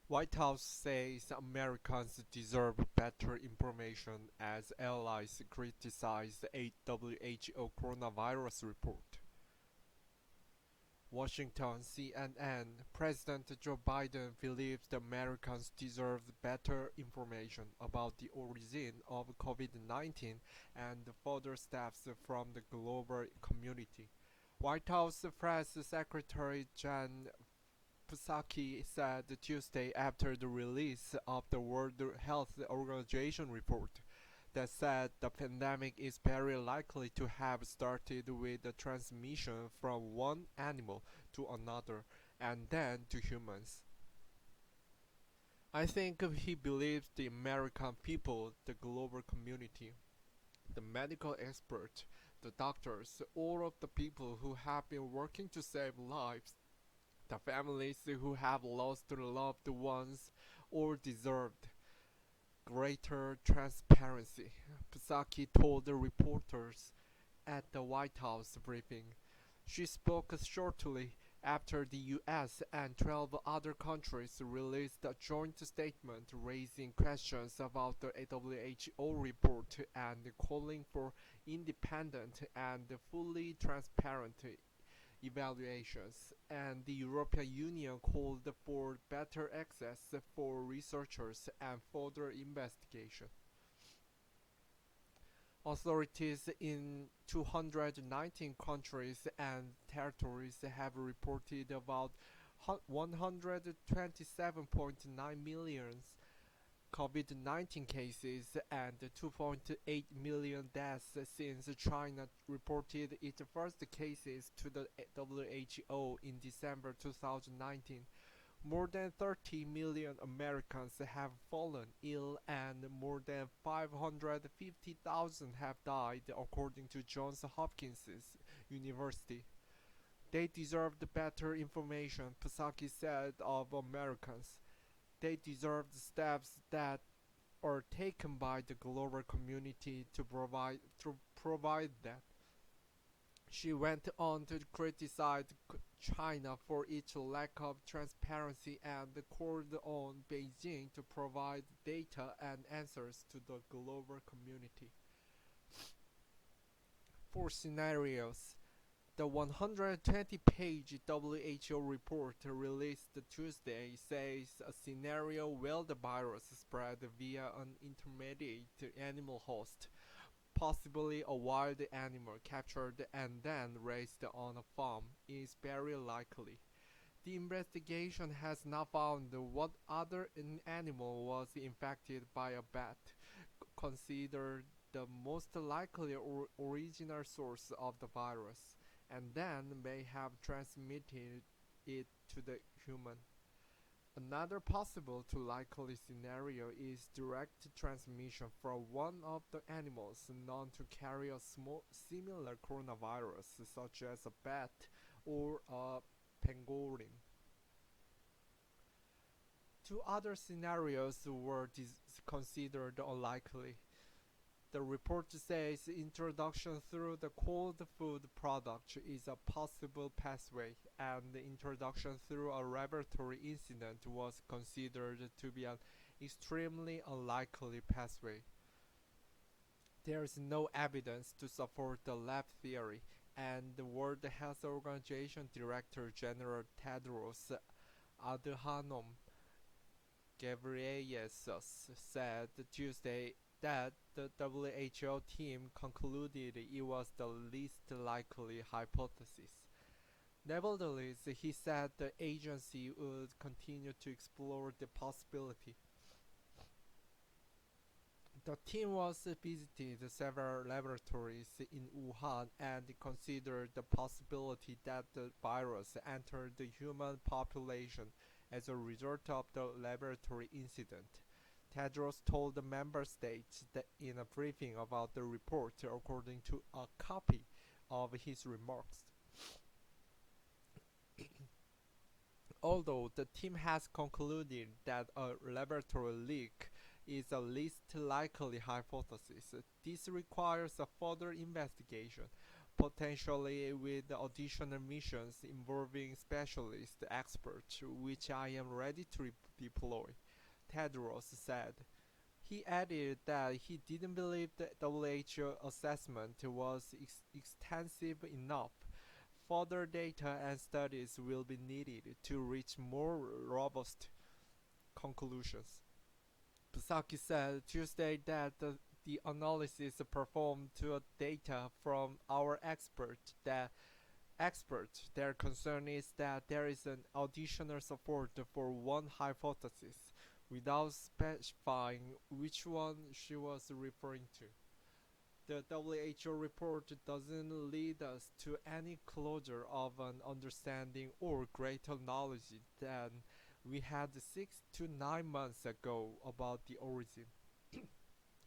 White House says Americans deserve better information as allies criticize a WHO coronavirus report. Washington, CNN. President Joe Biden believes the Americans deserve better information about the origin of COVID-19 and further steps from the global community. White House Press Secretary Jen Psaki said Tuesday after the release of the World Health Organization report that said the pandemic is very likely to have started with the transmission from one animal to another and then to humans. I think he believes the American people, the global community, the medical experts, the doctors, all of the people who have been working to save lives, the families who have lost loved ones, all deserved greater transparency, Psaki told the reporters at the White House briefing. She spoke shortly after the US and 12 other countries released a joint statement raising questions about the WHO report and calling for independent and fully transparent evaluations, and the European Union called for better access for researchers and further investigation. Authorities in 219 countries and territories have reported about 127.9 million COVID-19 cases and 2.8 million deaths since China reported its first cases to the WHO in December 2019. More than 30 million Americans have fallen ill and more than 550,000 have died, according to Johns Hopkins University. They deserved better information, Psaki said of Americans. They deserve the steps that are taken by the global community to provide that. She went on to criticize China for its lack of transparency and called on Beijing to provide data and answers to the global community. For scenarios, the 120-page WHO report released Tuesday says a scenario where the virus spread via an intermediate animal host, possibly a wild animal captured and then raised on a farm, is very likely. The investigation has not found what other animal was infected by a bat, considered the most likely original source of the virus, and then may have transmitted it to the human. Another possible to likely scenario is direct transmission from one of the animals known to carry a small similar coronavirus, such as a bat or a pangolin. Two other scenarios were considered unlikely. The report says introduction through the cold food product is a possible pathway, and the introduction through a laboratory incident was considered to be an extremely unlikely pathway. There is no evidence to support the lab theory, and the World Health Organization Director General Tedros Adhanom Ghebreyesus said Tuesday that the WHO team concluded it was the least likely hypothesis. Nevertheless, he said the agency would continue to explore the possibility. The team was visited several laboratories in Wuhan and considered the possibility that the virus entered the human population as a result of the laboratory incident. Tedros told the member states that in a briefing about the report, according to a copy of his remarks. Although the team has concluded that a laboratory leak is the least likely hypothesis, this requires a further investigation. potentially with additional missions involving specialist experts, which I am ready to deploy, Tedros said. He added that he didn't believe the WHO assessment was extensive enough. Further data and studies will be needed to reach more robust conclusions. Psaki said Tuesday that the analysis performed to data from our their concern is that there is an additional support for one hypothesis, without specifying which one she was referring to. The WHO report doesn't lead us to any closer of an understanding or greater knowledge than we had 6 to 9 months ago about the origin.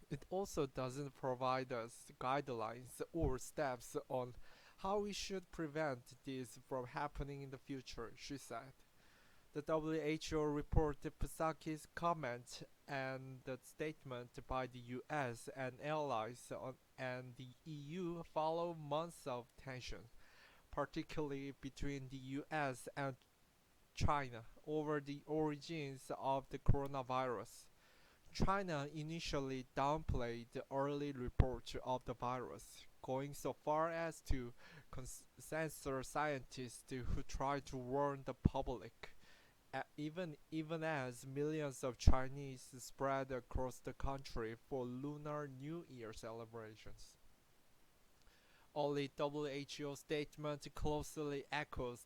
It also doesn't provide us guidelines or steps on how we should prevent this from happening in the future, she said. The WHO reported Psaki's comment and the statement by the US and allies and the EU follow months of tension, particularly between the US and China over the origins of the coronavirus. China initially downplayed the early report of the virus, going so far as to censor scientists who tried to warn the public. Even as millions of Chinese spread across the country for Lunar New Year celebrations. Only WHO statement closely echoed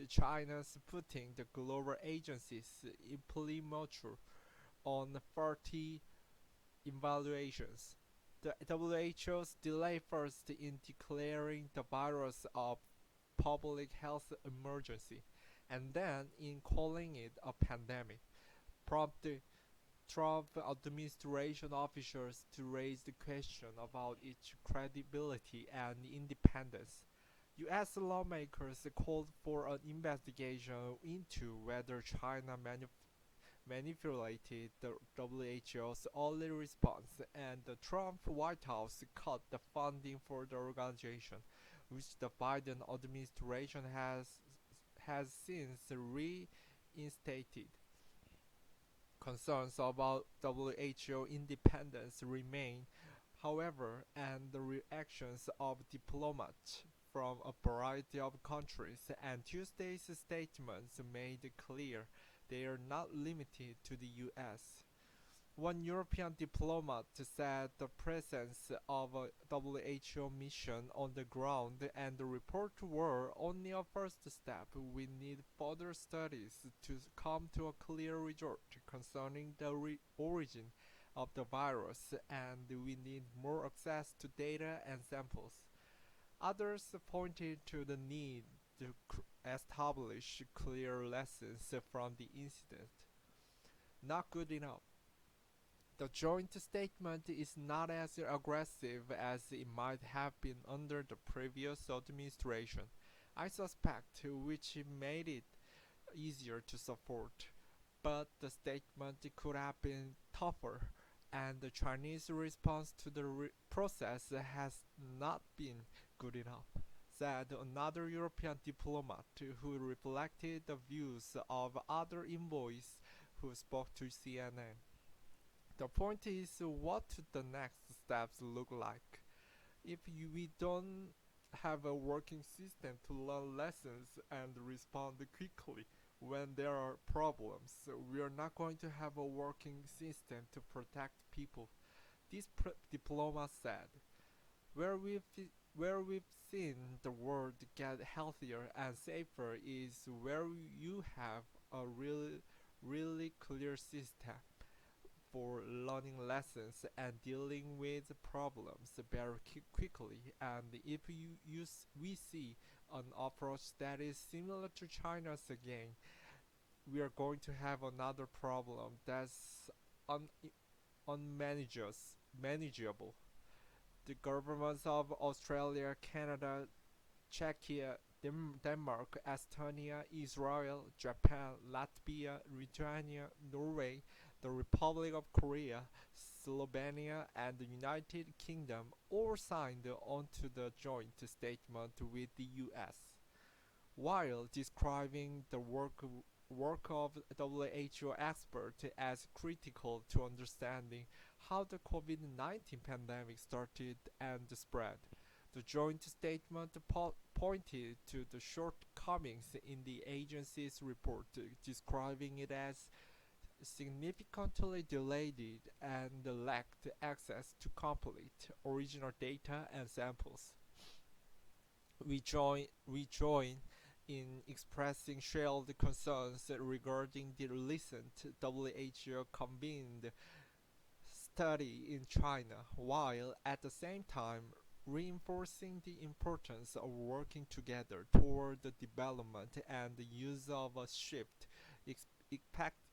China's putting the global agency's imprimatur on 30 evaluations. The WHO's delay first in declaring the virus a public health emergency and then in calling it a pandemic prompted Trump administration officials to raise the question about its credibility and independence. US lawmakers called for an investigation into whether China manipulated the WHO's early response, and the Trump White House cut the funding for the organization, which the Biden administration has since reinstated. Concerns about WHO independence remain, however, and the reactions of diplomats from a variety of countries and Tuesday's statements made clear they are not limited to the US. One European diplomat said the presence of a WHO mission on the ground and the report were only a first step. We need further studies to come to a clear result concerning the origin of the virus, and we need more access to data and samples. Others pointed to the need to establish clear lessons from the incident. Not good enough. The joint statement is not as aggressive as it might have been under the previous administration, I suspect, which made it easier to support. But the statement could have been tougher, and the Chinese response to the process has not been good enough, said another European diplomat who reflected the views of other envoys who spoke to CNN. The point is, what the next steps look like. If we don't have a working system to learn lessons and respond quickly when there are problems, we are not going to have a working system to protect people. This diplomat said. Where we've seen the world get healthier and safer is where you have a really clear system for learning lessons and dealing with problems very quickly. And if we see an approach that is similar to China's again, we are going to have another problem that's unmanageable. The governments of Australia, Canada, Czechia, Denmark, Estonia, Israel, Japan, Latvia, Lithuania, Norway, the Republic of Korea, Slovenia, and the United Kingdom all signed onto the joint statement with the US. While describing the work of WHO experts as critical to understanding how the COVID-19 pandemic started and spread, the joint statement pointed to the shortcomings in the agency's report, describing it as significantly delayed and lacked access to complete original data and samples. We join in expressing shared concerns regarding the recent WHO convened study in China, while at the same time reinforcing the importance of working together toward the development and the use of a swift,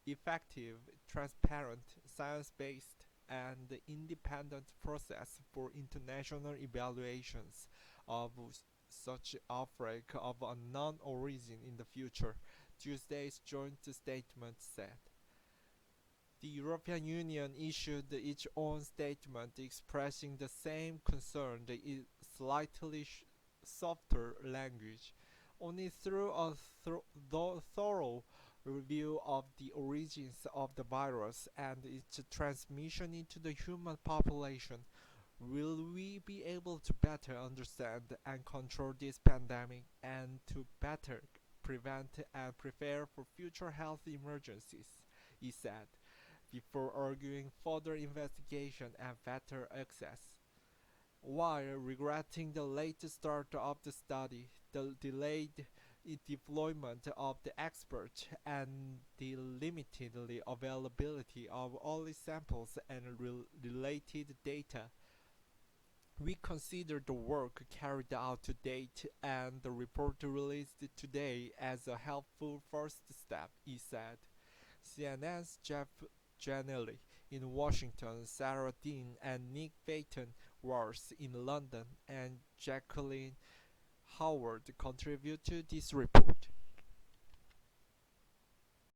effective, transparent, science-based, and independent process for international evaluations of such outbreak of unknown origin in the future, Tuesday's joint statement said. The European Union issued its own statement expressing the same concern in slightly softer language. Only through a thorough review of the origins of the virus and its transmission into the human population will we be able to better understand and control this pandemic and to better prevent and prepare for future health emergencies, he said, before arguing further investigation and better access. While regretting the late start of the study, the delayed deployment of the experts, and the limited availability of early samples and related data, we consider the work carried out to date and the report released today as a helpful first step, he said. CNN's Jeff Janelli in Washington, Sarah Dean and Nick Payton Wars in London, and Jacqueline Howard contribute to this report.